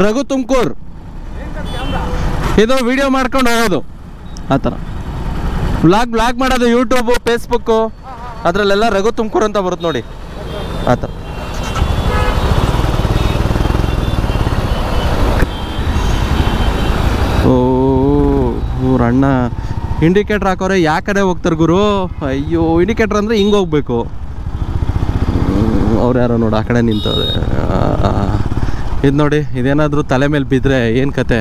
ರಘು ತುಮಕೂರು ಇದು ವಿಡಿಯೋ ಮಾಡ್ಕೊಂಡು ಹೋಗೋದು ಆ ಥರ ಬ್ಲಾಗ್ ಮಾಡೋದು ಯೂಟ್ಯೂಬು ಫೇಸ್ಬುಕ್ಕು ಅದರಲ್ಲೆಲ್ಲ ರಘು ತುಮಕೂರು ಅಂತ ಬರುತ್ತೆ ನೋಡಿ ಆ ಥರ. ಓ ಅಣ್ಣ ಇಂಡಿಕೇಟ್ರ್ ಹಾಕೋರೆ ಯಾ ಕಡೆ ಹೋಗ್ತಾರೆ ಗುರು? ಅಯ್ಯೋ ಇಂಡಿಕೇಟ್ರ್ ಅಂದರೆ ಹಿಂಗೆ ಹೋಗ್ಬೇಕು. ಅವ್ರು ಯಾರೋ ನೋಡಿ ಆ ಕಡೆ ನಿಂತವ್ರೆ. ಇದು ನೋಡಿ ಇದೇನಾದರೂ ತಲೆ ಮೇಲೆ ಬಿದ್ದರೆ ಏನು ಕತೆ?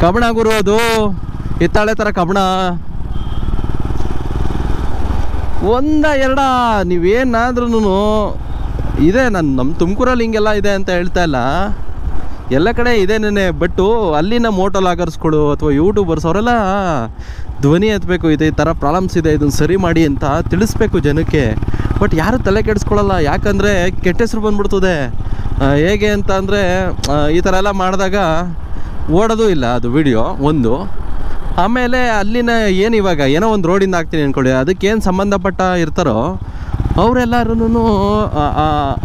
ಕಬಣ ಗುರು, ಅದು ಹಿತ್ತಾಳೆ ಥರ ಕಬಣ. ಒಂದ ಎರಡ ನೀವೇನಾದ್ರೂ ಇದೆ. ನಮ್ಮ ತುಮಕೂರಲ್ಲಿ ಹಿಂಗೆಲ್ಲ ಇದೆ ಅಂತ ಹೇಳ್ತಾ ಇಲ್ಲ, ಎಲ್ಲ ಕಡೆ ಇದೇನೇ. ಬಟ್ಟು ಅಲ್ಲಿನ ಮೋಟೋ ಲಾಗರ್ಸ್ಗಳು ಅಥವಾ ಯೂಟ್ಯೂಬರ್ಸ್ ಅವರೆಲ್ಲ ಧ್ವನಿ ಎತ್ತಬೇಕು, ಈ ಥರ ಪ್ರಾಬ್ಲಮ್ಸ್ ಇದೆ, ಇದನ್ನು ಸರಿ ಮಾಡಿ ಅಂತ ತಿಳಿಸ್ಬೇಕು ಜನಕ್ಕೆ. ಬಟ್ ಯಾರು ತಲೆ ಕೆಡಿಸ್ಕೊಳ್ಳಲ್ಲ, ಯಾಕಂದರೆ ಕೆಟ್ಟ ಹೆಸರು ಬಂದ್ಬಿಡ್ತದೆ. ಹೇಗೆ ಅಂತ ಅಂದರೆ ಈ ಥರ ಎಲ್ಲ ಮಾಡಿದಾಗ ಓಡೋದು ಇಲ್ಲ ಅದು ವಿಡಿಯೋ ಒಂದು. ಆಮೇಲೆ ಅಲ್ಲಿನ ಏನು ಇವಾಗ ಏನೋ ಒಂದು ರೋಡಿಂದ ಹಾಕ್ತೀನಿ ಅಂದ್ಕೊಳ್ಳಿ, ಅದಕ್ಕೇನು ಸಂಬಂಧಪಟ್ಟ ಇರ್ತಾರೋ ಅವರೆಲ್ಲರೂ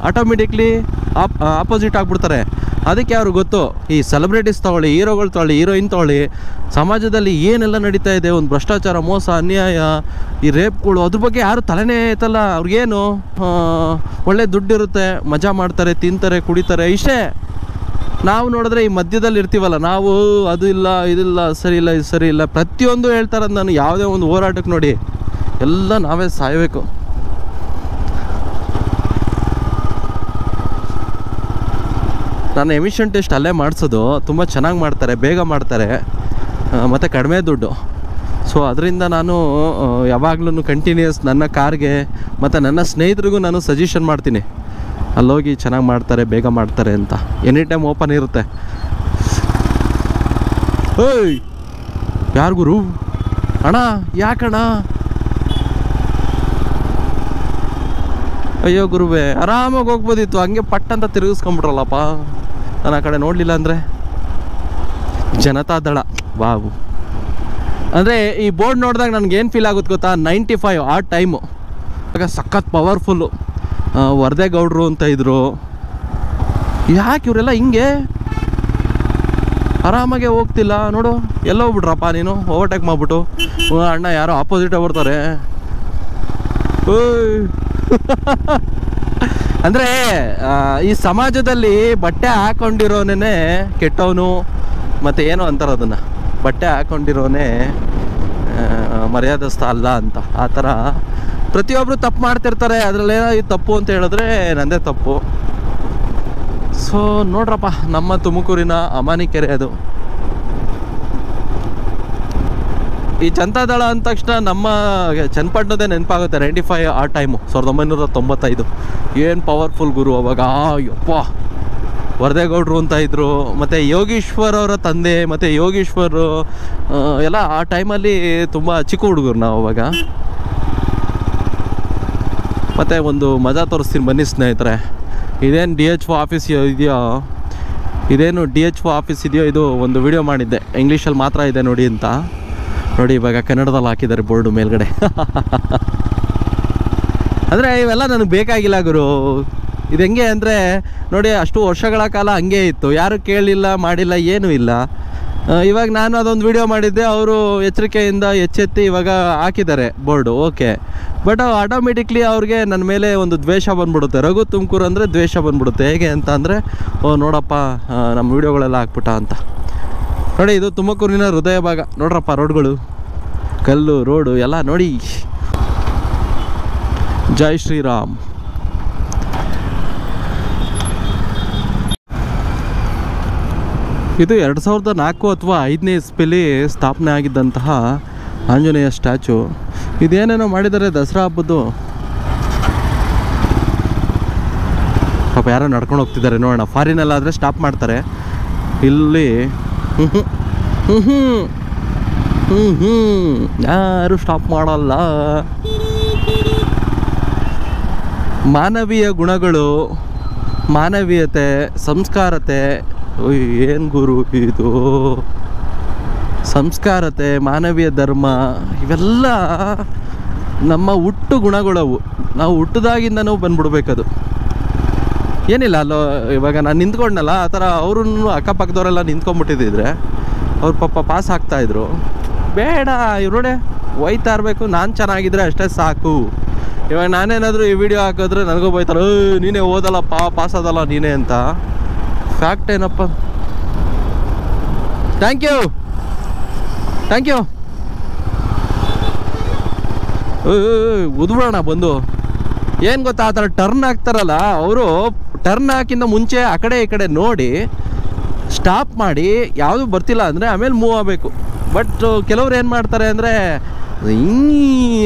ಆಟೋಮೆಟಿಕ್ಲಿ ಆಪೋಸಿಟ್ ಆಗಿಬಿಡ್ತಾರೆ. ಅದಕ್ಕೆ ಅವ್ರಿಗೆ ಗೊತ್ತು, ಈ ಸೆಲೆಬ್ರಿಟೀಸ್ ತೊಗೊಳ್ಳಿ, ಹೀರೋಗಳು ತೊಗೊಳ್ಳಿ, ಹೀರೋಯಿನ್ ತೊಗೊಳ್ಳಿ, ಸಮಾಜದಲ್ಲಿ ಏನೆಲ್ಲ ನಡೀತಾ ಇದೆ, ಒಂದು ಭ್ರಷ್ಟಾಚಾರ, ಮೋಸ, ಅನ್ಯಾಯ, ಈ ರೇಪ್ಗಳು, ಅದ್ರ ಬಗ್ಗೆ ಯಾರು ತಲೆನೇ ಐತಲ್ಲ. ಅವ್ರಿಗೇನು ಒಳ್ಳೆ ದುಡ್ಡಿರುತ್ತೆ, ಮಜಾ ಮಾಡ್ತಾರೆ, ತಿಂತಾರೆ, ಕುಡಿತಾರೆ, ಇಷ್ಟೇ. ನಾವು ನೋಡಿದ್ರೆ ಈ ಮಧ್ಯದಲ್ಲಿ ಇರ್ತೀವಲ್ಲ, ನಾವು ಅದು ಇಲ್ಲ, ಇದಿಲ್ಲ, ಸರಿ ಇಲ್ಲ, ಇದು ಸರಿ ಇಲ್ಲ, ಪ್ರತಿಯೊಂದು ಹೇಳ್ತಾರೆ. ನಾನು ಯಾವುದೇ ಒಂದು ಹೋರಾಟಕ್ಕೆ ನೋಡಿ ಎಲ್ಲ ನಾವೇ ಸಾಯಬೇಕು. ನಾನು ಎಮಿಷನ್ ಟೆಸ್ಟ್ ಅಲ್ಲೇ ಮಾಡಿಸೋದು. ತುಂಬ ಚೆನ್ನಾಗಿ ಮಾಡ್ತಾರೆ, ಬೇಗ ಮಾಡ್ತಾರೆ, ಮತ್ತು ಕಡಿಮೆ ದುಡ್ಡು. ಸೊ ಅದರಿಂದ ನಾನು ಯಾವಾಗಲೂ ಕಂಟಿನ್ಯೂಸ್ ನನ್ನ ಕಾರ್ಗೆ ಮತ್ತು ನನ್ನ ಸ್ನೇಹಿತರಿಗೂ ನಾನು ಸಜೆಷನ್ ಮಾಡ್ತೀನಿ, ಅಲ್ಲೋಗಿ ಚೆನ್ನಾಗಿ ಮಾಡ್ತಾರೆ, ಬೇಗ ಮಾಡ್ತಾರೆ ಅಂತ. ಎನಿ ಟೈಮ್ ಓಪನ್ ಇರುತ್ತೆ. ಓಯ್ ಯಾರು ಗುರು? ಅಣ್ಣ ಯಾಕಣ್ಣ? ಅಯ್ಯೋ ಗುರುವೇ, ಆರಾಮಾಗಿ ಹೋಗ್ಬೋದಿತ್ತು, ಹಂಗೆ ಪಟ್ಟಂತ ತಿರುಗಿಸ್ಕೊಂಬಿಟ್ರಲ್ಲಪ್ಪ. ನಾನು ಆ ಕಡೆ ನೋಡಲಿಲ್ಲ ಅಂದರೆ. ಜನತಾದಳ ವಾವು ಅಂದರೆ ಈ ಬೋರ್ಡ್ ನೋಡಿದಾಗ ನನಗೇನು ಫೀಲ್ ಆಗುತ್ತೆ ಗೊತ್ತಾ? 95 ಆ ಟೈಮು ಆಗ ಸಖತ್ ಪವರ್ಫುಲ್ಲು. ವರದೇಗೌಡರು ಅಂತ ಇದ್ರು. ಯಾಕೆ ಇವರೆಲ್ಲ ಹಿಂಗೆ ಆರಾಮಾಗೆ ಹೋಗ್ತಿಲ್ಲ ನೋಡು? ಎಲ್ಲೋ ಹೋಗ್ಬಿಟ್ರಪ್ಪ ನೀನು, ಓವರ್ಟೇಕ್ ಮಾಡಿಬಿಟ್ಟು. ಅಣ್ಣ ಯಾರೋ ಆಪೋಸಿಟ್ ಬರ್ತಾರೆ. ಅಂದರೆ ಈ ಸಮಾಜದಲ್ಲಿ ಬಟ್ಟೆ ಹಾಕ್ಕೊಂಡಿರೋನೇ ಕೆಟ್ಟವನು, ಮತ್ತು ಏನೋ ಅಂತಾರೆ ಅದನ್ನು, ಬಟ್ಟೆ ಹಾಕ್ಕೊಂಡಿರೋನೇ ಮರ್ಯಾದಸ್ಥ ಅಲ್ಲ ಅಂತ. ಆ ಥರ ಪ್ರತಿಯೊಬ್ಬರು ತಪ್ಪು ಮಾಡ್ತಿರ್ತಾರೆ. ಅದರಲ್ಲೇನೋ ಇದು ತಪ್ಪು ಅಂತ ಹೇಳಿದ್ರೆ ನಂದೇ ತಪ್ಪು. ಸೊ ನೋಡ್ರಪ್ಪ, ನಮ್ಮ ತುಮಕೂರಿನ ಅಮಾನಿಕೆರೆ ಅದು. ಈ ಜನತಾದಳ ಅಂದ ತಕ್ಷಣ ನಮ್ಮ ಚನ್ನಪಟ್ಟಣದೇ ನೆನಪಾಗುತ್ತೆ. 95 ಆ ಟೈಮು, 1995. ಏನು ಪವರ್ಫುಲ್ ಗುರು ಅವಾಗ. ಯಪ್ಪ, ವರದೇಗೌಡರು ಅಂತ ಇದ್ದರು, ಮತ್ತು ಯೋಗೀಶ್ವರ್ ಅವರ ತಂದೆ, ಮತ್ತು ಯೋಗೀಶ್ವರ್ ಎಲ್ಲ ಆ ಟೈಮಲ್ಲಿ ತುಂಬ ಚಿಕ್ಕ ಹುಡುಗರು ನಾವು ಅವಾಗ. ಮತ್ತು ಒಂದು ಮಜಾ ತೋರಿಸ್ತೀನಿ ಬನ್ನಿ ಸ್ನೇಹಿತರೆ. ಇದೇನು DHO ಆಫೀಸ್ ಇದೆಯೋ, ಇದೇನು DHO ಆಫೀಸ್ ಇದೆಯೋ, ಇದು ಒಂದು ವಿಡಿಯೋ ಮಾಡಿದ್ದೆ, ಇಂಗ್ಲೀಷಲ್ಲಿ ಮಾತ್ರ ಇದೆ ನೋಡಿ ಅಂತ. ನೋಡಿ ಇವಾಗ ಕನ್ನಡದಲ್ಲಿ ಹಾಕಿದ್ದಾರೆ ಬೋರ್ಡು ಮೇಲ್ಗಡೆ. ಅಂದರೆ ಇವೆಲ್ಲ ನನಗೆ ಬೇಕಾಗಿಲ್ಲ ಗುರು. ಇದು ಹೆಂಗೆ ಅಂದರೆ ನೋಡಿ, ಅಷ್ಟು ವರ್ಷಗಳ ಕಾಲ ಹಂಗೆ ಇತ್ತು, ಯಾರು ಕೇಳಲಿಲ್ಲ, ಮಾಡಿಲ್ಲ, ಏನೂ ಇಲ್ಲ. ಇವಾಗ ನಾನು ಅದೊಂದು ವಿಡಿಯೋ ಮಾಡಿದ್ದೆ, ಅವರು ಎಚ್ಚರಿಕೆಯಿಂದ ಎಚ್ಚೆತ್ತಿ ಇವಾಗ ಹಾಕಿದ್ದಾರೆ ಬೋರ್ಡು, ಓಕೆ. ಬಟ್ ಆಟೋಮೆಟಿಕ್ಲಿ ಅವ್ರಿಗೆ ನನ್ನ ಮೇಲೆ ಒಂದು ದ್ವೇಷ ಬಂದ್ಬಿಡುತ್ತೆ. ರಘು ತುಮಕೂರು ಅಂದರೆ ದ್ವೇಷ ಬಂದ್ಬಿಡುತ್ತೆ. ಹೇಗೆ ಅಂತ ಅಂದರೆ, ಓ ನೋಡಪ್ಪ ನಮ್ಮ ವೀಡಿಯೋಗಳೆಲ್ಲ ಹಾಕ್ಬಿಟ್ಟ ಅಂತ. ನೋಡಿ, ಇದು ತುಮಕೂರಿನ ಹೃದಯ ಭಾಗ. ನೋಡ್ರಪ್ಪ ರೋಡ್ಗಳು, ಕಲ್ಲು ರೋಡು ಎಲ್ಲ ನೋಡಿ. ಜೈ ಶ್ರೀರಾಮ್. ಇದು 2004 ಅಥವಾ 5ನೇ ಇಸ್ವಿಲಿ ಸ್ಥಾಪನೆ ಆಗಿದ್ದಂತಹ ಆಂಜನೇಯ ಸ್ಟ್ಯಾಚು. ಇದೇನೇನೋ ಮಾಡಿದ್ದಾರೆ ದಸರಾ ಹಬ್ಬದ್ದು. ಪಾಪ ಯಾರೋ ನಡ್ಕೊಂಡು ಹೋಗ್ತಿದ್ದಾರೆ ನೋಡೋಣ. ಫಾರಿನಲ್ಲಾದರೆ ಸ್ಟಾಪ್ ಮಾಡ್ತಾರೆ, ಇಲ್ಲಿ ಯಾರು ಸ್ಟಾಪ್ ಮಾಡಲ್ಲ. ಮಾನವೀಯ ಗುಣಗಳು, ಮಾನವೀಯತೆ, ಸಂಸ್ಕಾರತೆ. ಏನು ಗುರು ಇದು? ಸಂಸ್ಕಾರತೆ, ಮಾನವೀಯ ಧರ್ಮ, ಇವೆಲ್ಲ ನಮ್ಮ ಹುಟ್ಟು ಗುಣಗಳವು. ನಾವು ಹುಟ್ಟದಾಗಿಂದನೂ ಬಂದ್ಬಿಡ್ಬೇಕದು. ಏನಿಲ್ಲ ಅಲ್ಲೋ ಇವಾಗ ನಾನು ನಿಂತ್ಕೊಂಡಲ್ಲ ಆ ಥರ ಅವರು ಅಕ್ಕಪಕ್ಕದವರೆಲ್ಲ ನಿಂತ್ಕೊಂಡ್ಬಿಟ್ಟಿದ್ದಿದ್ರೆ ಅವ್ರು ಪಾಪ ಪಾಸ್ ಆಗ್ತಾಯಿದ್ರು. ಬೇಡ ಇವ್ರೊಡೆ ಒಯ್ತಾ ಇರಬೇಕು, ನಾನು ಚೆನ್ನಾಗಿದ್ರೆ ಅಷ್ಟೇ ಸಾಕು. ಇವಾಗ ನಾನೇನಾದರೂ ಈ ವಿಡಿಯೋ ಹಾಕಿದ್ರೆ ನನಗೂ ಬೈತಾರೆ, ನೀನೇ ಓದಲ್ಲಪ್ಪ ಪಾಸ್ ಆದಲ್ಲ ನೀನೇ ಅಂತ. ಫ್ಯಾಕ್ಟ್ ಏನಪ್ಪ. ಥ್ಯಾಂಕ್ ಯು ಉದ್ಬಿಡೋಣ ಬಂದು. ಏನು ಗೊತ್ತಾ, ಆ ಥರ ಟರ್ನ್ ಹಾಕ್ತಾರಲ್ಲ ಅವರು, ಟರ್ನ್ ಹಾಕಿಂದ ಮುಂಚೆ ಆ ಕಡೆ ಈ ಕಡೆ ನೋಡಿ ಸ್ಟಾಪ್ ಮಾಡಿ ಯಾವುದು ಬರ್ತಿಲ್ಲ ಅಂದರೆ ಆಮೇಲೆ ಮೂವ್ ಆಗಬೇಕು. ಬಟ್ ಕೆಲವ್ರು ಏನು ಮಾಡ್ತಾರೆ ಅಂದರೆ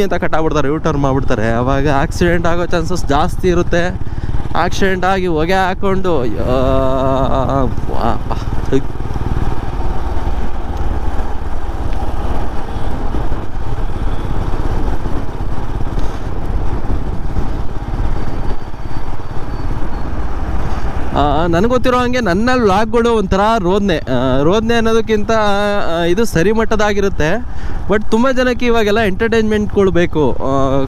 ಅಂತ ಕಟ್ಟಾಗ್ಬಿಡ್ತಾರೆ, ಯೂ ಟರ್ನ್ ಮಾಡಿಬಿಡ್ತಾರೆ. ಆವಾಗ ಆಕ್ಸಿಡೆಂಟ್ ಆಗೋ ಚಾನ್ಸಸ್ ಜಾಸ್ತಿ ಇರುತ್ತೆ. ಆಕ್ಸಿಡೆಂಟ್ ಆಗಿ ಹೊಗೆ ಹಾಕ್ಕೊಂಡು ನನಗೆ ಗೊತ್ತಿರೋ ಹಾಗೆ ನನ್ನ ವ್ಲಾಗ್ಗಳು ಒಂಥರ ರೋದನೆ ಅನ್ನೋದಕ್ಕಿಂತ ಇದು ಸರಿ ಮಟ್ಟದಾಗಿರುತ್ತೆ. ಬಟ್ ತುಂಬ ಜನಕ್ಕೆ ಇವಾಗೆಲ್ಲ ಎಂಟರ್ಟೈನ್ಮೆಂಟ್ಗಳು ಬೇಕು,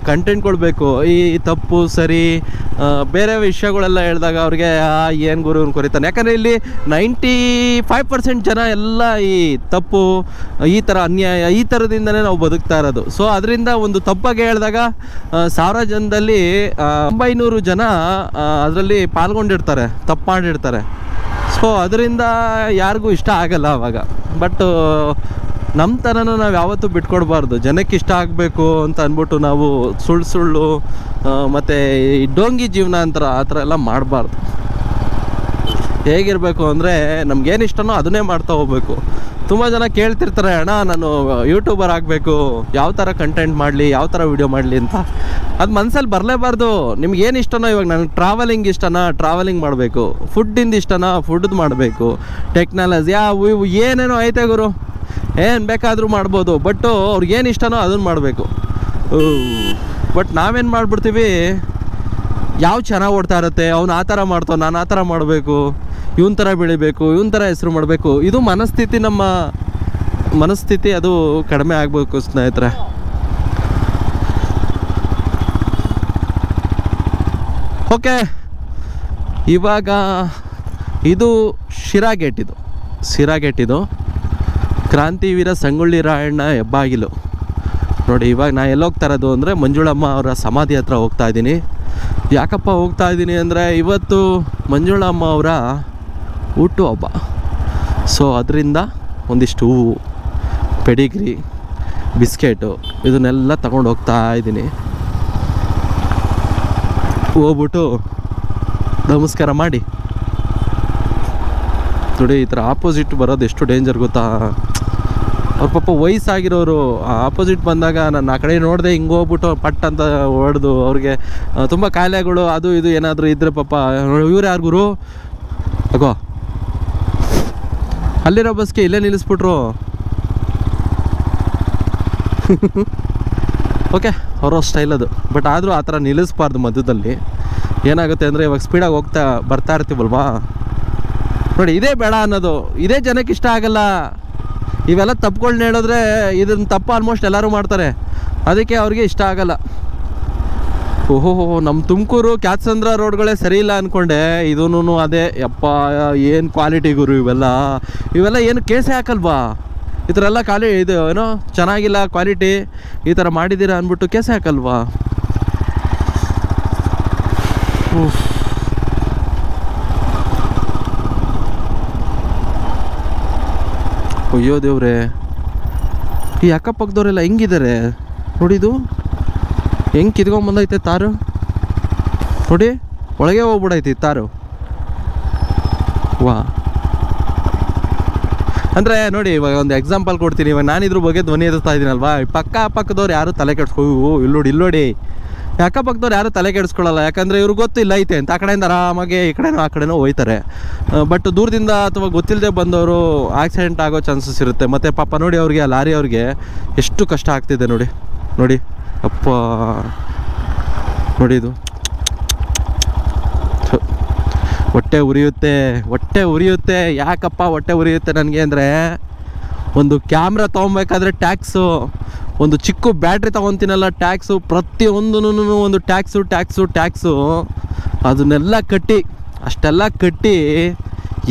ಕಂಟೆಂಟ್ಗಳು ಬೇಕು. ಈ ತಪ್ಪು ಸರಿ ಬೇರೆ ವಿಷಯಗಳೆಲ್ಲ ಹೇಳಿದಾಗ ಅವ್ರಿಗೆ ಏನು ಗುರು ಕೊರಿತಾನೆ. ಯಾಕಂದರೆ ಇಲ್ಲಿ 95% ಜನ ಎಲ್ಲ ಈ ತಪ್ಪು, ಈ ಥರ ಅನ್ಯಾಯ, ಈ ಥರದಿಂದನೇ ನಾವು ಬದುಕ್ತಾ ಇರೋದು. ಸೊ ಅದರಿಂದ ಒಂದು ತಪ್ಪಾಗಿ ಹೇಳಿದಾಗ 1000 ಜನದಲ್ಲಿ 900 ಜನ ಅದರಲ್ಲಿ ಪಾಲ್ಗೊಂಡಿರ್ತಾರೆ, ತಪ್ಪು ಮಾಡಿರ್ತಾರೆ. ಸೊ ಅದರಿಂದ ಯಾರಿಗೂ ಇಷ್ಟ ಆಗಲ್ಲ ಅವಾಗ. ಬಟ್ ನಮ್ಮ ಥರನೂ ನಾವು ಯಾವತ್ತೂ ಬಿಟ್ಕೊಡ್ಬಾರ್ದು. ಜನಕ್ಕೆ ಇಷ್ಟ ಆಗಬೇಕು ಅಂತ ಅಂದ್ಬಿಟ್ಟು ನಾವು ಸುಳ್ಳು ಮತ್ತು ಈ ಡೋಂಗಿ ಜೀವನ ಅಂತಾರೆ, ಆ ಥರ ಎಲ್ಲ ಮಾಡಬಾರ್ದು. ಹೇಗಿರಬೇಕು ಅಂದರೆ ನಮ್ಗೇನು ಇಷ್ಟನೋ ಅದನ್ನೇ ಮಾಡ್ತಾ ಹೋಗ್ಬೇಕು. ತುಂಬ ಜನ ಕೇಳ್ತಿರ್ತಾರೆ, ಅಣ್ಣ ನಾನು ಯೂಟ್ಯೂಬರ್ ಆಗಬೇಕು, ಯಾವ ಥರ ಕಂಟೆಂಟ್ ಮಾಡಲಿ, ಯಾವ ಥರ ವೀಡಿಯೋ ಮಾಡಲಿ ಅಂತ. ಅದು ಮನಸ್ಸಲ್ಲಿ ಬರಲೇಬಾರ್ದು. ನಿಮ್ಗೇನು ಇಷ್ಟನೋ, ಇವಾಗ ನನಗೆ ಟ್ರಾವೆಲಿಂಗ್ ಇಷ್ಟನಾ ಟ್ರಾವೆಲಿಂಗ್ ಮಾಡಬೇಕು, ಫುಡ್ಡಿಂದ ಇಷ್ಟನಾ ಫುಡ್ದು ಮಾಡಬೇಕು, ಟೆಕ್ನಾಲಜಿ ಇವು ಏನೇನೋ ಐತೆ ಗುರು, ಏನು ಬೇಕಾದರೂ ಮಾಡ್ಬೋದು. ಬಟ್ಟು ಅವ್ರಿಗೇನು ಇಷ್ಟನೋ ಅದನ್ನು ಮಾಡಬೇಕು. ಬಟ್ ನಾವೇನು ಮಾಡಿಬಿಡ್ತೀವಿ, ಯಾವ ಚೆನ್ನಾಗಿ ಓಡ್ತಾ ಇರುತ್ತೆ ಅವ್ನು ಆ ಥರ ಮಾಡ್ತಾವೆ, ನಾನು ಆ ಥರ ಮಾಡಬೇಕು, ಇವನ ಥರ ಬೆಳಿಬೇಕು, ಇವನ ಥರ ಹೆಸರು ಮಾಡಬೇಕು. ಇದು ನಮ್ಮ ಮನಸ್ಥಿತಿ ಅದು ಕಡಿಮೆ ಆಗಬೇಕು ಸ್ನೇಹಿತರೆ. ಓಕೆ, ಇವಾಗ ಇದು ಶಿರಾ ಗೇಟ್ ಇದು ಕ್ರಾಂತಿವೀರ ಸಂಗೊಳ್ಳಿ ರಾಯಣ್ಣ ಹೆಬ್ಬಾಗಿಲು ನೋಡಿ. ಇವಾಗ ನಾನು ಎಲ್ಲೋಗ್ತಾ ಇರೋದು ಅಂದರೆ ಮಂಜುಳಮ್ಮ ಅವರ ಸಮಾಧಿ ಹತ್ರ ಹೋಗ್ತಾ ಇದ್ದೀನಿ. ಯಾಕಪ್ಪ ಹೋಗ್ತಾ ಇದ್ದೀನಿ ಅಂದರೆ ಇವತ್ತು ಮಂಜುಳಮ್ಮ ಅವರ ಹುಟ್ಟುಹಬ್ಬ. ಸೊ ಅದರಿಂದ ಒಂದಿಷ್ಟು ಹೂವು, ಪೆಡಿಗ್ರಿ, ಬಿಸ್ಕೆಟು ಇದನ್ನೆಲ್ಲ ತಗೊಂಡು ಹೋಗ್ತಾ ಇದ್ದೀನಿ. ಹೋಗ್ಬಿಟ್ಟು ನಮಸ್ಕಾರ ಮಾಡಿ ನೋಡಿ. ಈ ಥರ ಆಪೋಸಿಟ್ ಬರೋದು ಎಷ್ಟು ಡೇಂಜರ್ ಗೊತ್ತಾ. ಅವ್ರ ಪಾಪ ವಯಸ್ಸಾಗಿರೋರು ಆಪೋಸಿಟ್ ಬಂದಾಗ ನಾನು ಆ ಕಡೆ ನೋಡಿದೆ, ಹಿಂಗೆ ಹೋಗ್ಬಿಟ್ಟು ಪಟ್ ಅಂತ ಹೊಡೆದು ಅವ್ರಿಗೆ ತುಂಬ ಕಾಯಿಲೆಗಳು ಅದು ಇದು ಏನಾದರೂ ಇದ್ದರೆ ಪಾಪ ಇವ್ರು ಯಾರು ಗುರು ಅಗೋ ಅಲ್ಲಿರೋ ಬಸ್ಗೆ ಇಲ್ಲೇ ನಿಲ್ಲಿಸ್ಬಿಟ್ರು. ಓಕೆ, ಅವರ ಸ್ಟೈಲ್ ಅದು. ಬಟ್ ಆದರೂ ಆ ಥರ ನಿಲ್ಲಿಸ್ಬಾರ್ದು ಮಧ್ಯದಲ್ಲಿ. ಏನಾಗುತ್ತೆ ಅಂದರೆ ಇವಾಗ ಸ್ಪೀಡಾಗಿ ಬರ್ತಾ ಇರ್ತೀವಲ್ವಾ ನೋಡಿ, ಇದೇ ಬೇಡ ಅನ್ನೋದು, ಇದೇ ಜನಕ್ಕೆ ಇಷ್ಟ ಆಗಲ್ಲ. ಇವೆಲ್ಲ ತಪ್ಪುಗಳ್ನ ಹೇಳಿದ್ರೆ ಇದನ್ನ ತಪ್ಪು ಆಲ್ಮೋಸ್ಟ್ ಎಲ್ಲರೂ ಮಾಡ್ತಾರೆ, ಅದಕ್ಕೆ ಅವ್ರಿಗೆ ಇಷ್ಟ ಆಗಲ್ಲ. ಓಹೋ, ನಮ್ಮ ತುಮಕೂರು ಕ್ಯಾತ್ಸಂದ್ರ ರೋಡ್ಗಳೇ ಸರಿ ಇಲ್ಲ ಅಂದ್ಕೊಂಡೆ. ಇದೂ ಅದೇ. ಯಪ್ಪ ಏನು ಕ್ವಾಲಿಟಿ ಗುರು ಇವೆಲ್ಲ ಏನು ಕೇಸೇ ಹಾಕಲ್ವಾ? ಈ ಥರ ಎಲ್ಲ ಇದು ಏನೋ ಚೆನ್ನಾಗಿಲ್ಲ ಕ್ವಾಲಿಟಿ, ಈ ಥರ ಮಾಡಿದ್ದೀರಾ ಅಂದ್ಬಿಟ್ಟು ಕೇಸೇ ಹಾಕಲ್ವಾ? ಅಯ್ಯೋ ದೇವ್ರೆ, ಈ ಅಕ್ಕಪಕ್ಕದವರೆಲ್ಲ ಹೆಂಗಿದ್ದಾರೆ ನೋಡಿದು, ಹೆಂಗೆ ಕಿತ್ಕೊಂಡ್ಬಂದೈತೆ ತಾರು ನೋಡಿ, ಒಳಗೆ ಹೋಗ್ಬಿಡೈತಿ ತಾರು. ವಾ, ಅಂದರೆ ನೋಡಿ, ಇವಾಗ ಒಂದು ಎಕ್ಸಾಂಪಲ್ ಕೊಡ್ತೀನಿ. ಇವಾಗ ನಾನು ಇದ್ರ ಬಗ್ಗೆ ಧ್ವನಿ ಎದುರ್ತಾ ಇದ್ದೀನಲ್ವಾ, ಪಕ್ಕದವ್ರು ಯಾರು ತಲೆ ಇಲ್ಲೋಡಿ ಅಕ್ಕಪಕ್ಕದವ್ರು ಯಾರು ತಲೆ ಕೆಡಿಸ್ಕೊಳ್ಳಲ್ಲ. ಯಾಕಂದರೆ ಇವ್ರಿಗೆ ಗೊತ್ತು ಇಲ್ಲ ಐತೆ ಅಂತ, ಆ ಕಡೆಯಿಂದ ಆರಾಮಾಗಿ ಈ ಕಡೆನೋ ಆ ಕಡೆನೋ ಹೋಯ್ತಾರೆ. ಬಟ್ ದೂರದಿಂದ ಅಥವಾ ಗೊತ್ತಿಲ್ಲದೆ ಬಂದವರು ಆಕ್ಸಿಡೆಂಟ್ ಆಗೋ ಚಾನ್ಸಸ್ ಇರುತ್ತೆ. ಮತ್ತು ಪಾಪ ನೋಡಿ, ಅವ್ರಿಗೆ ಆ ಲಾರಿ ಅವ್ರಿಗೆ ಎಷ್ಟು ಕಷ್ಟ ಆಗ್ತಿದೆ ನೋಡಿ ಅಪ್ಪ ನೋಡಿ. ಇದು ಹೊಟ್ಟೆ ಉರಿಯುತ್ತೆ. ಯಾಕಪ್ಪ ಹೊಟ್ಟೆ ಉರಿಯುತ್ತೆ ನನಗೆ ಅಂದರೆ, ಒಂದು ಕ್ಯಾಮ್ರಾ ತೊಗೊಬೇಕಾದ್ರೆ ಟ್ಯಾಕ್ಸು, ಒಂದು ಚಿಕ್ಕ ಬ್ಯಾಟ್ರಿ ತೊಗೊತೀನಲ್ಲ ಟ್ಯಾಕ್ಸು, ಪ್ರತಿಯೊಂದೂ ಒಂದು ಟ್ಯಾಕ್ಸು. ಅದನ್ನೆಲ್ಲ ಕಟ್ಟಿ ಅಷ್ಟೆಲ್ಲ ಕಟ್ಟಿ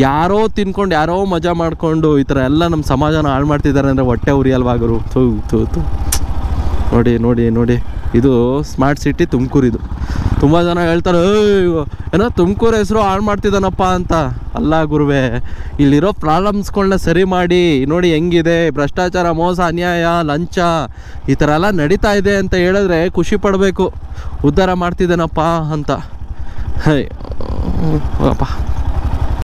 ಯಾರೋ ತಿನ್ಕೊಂಡು ಯಾರೋ ಮಜಾ ಮಾಡಿಕೊಂಡು ಈ ಥರ ಎಲ್ಲ ನಮ್ಮ ಸಮಾಜನ ಹಾಳು ಮಾಡ್ತಿದ್ದಾರೆ ಅಂದರೆ ಹೊಟ್ಟೆ ಉರಿಯಲ್ವಾಗರು. ಥೂ ನೋಡಿ ನೋಡಿ ನೋಡಿ, ಇದು ಸ್ಮಾರ್ಟ್ ಸಿಟಿ ತುಮಕೂರಿದು. ತುಂಬ ಜನ ಹೇಳ್ತಾರೆ ಏನೋ ತುಮಕೂರು ಹೆಸರು ಹಾಳು ಮಾಡ್ತಿದ್ದಾನಪ್ಪ ಅಂತ. ಅಲ್ಲ ಗುರುವೇ, ಇಲ್ಲಿರೋ ಪ್ರಾಬ್ಲಮ್ಸ್ಗಳನ್ನ ಸರಿ ಮಾಡಿ ನೋಡಿ ಹೆಂಗಿದೆ. ಭ್ರಷ್ಟಾಚಾರ, ಮೋಸ, ಅನ್ಯಾಯ, ಲಂಚ ಈ ಥರ ಎಲ್ಲ ನಡೀತಾ ಇದೆ ಅಂತ ಹೇಳಿದ್ರೆ ಖುಷಿ ಪಡಬೇಕು, ಉದ್ಧಾರ ಮಾಡ್ತಿದ್ದಾನಪ್ಪ ಅಂತ. ಅಪ್ಪ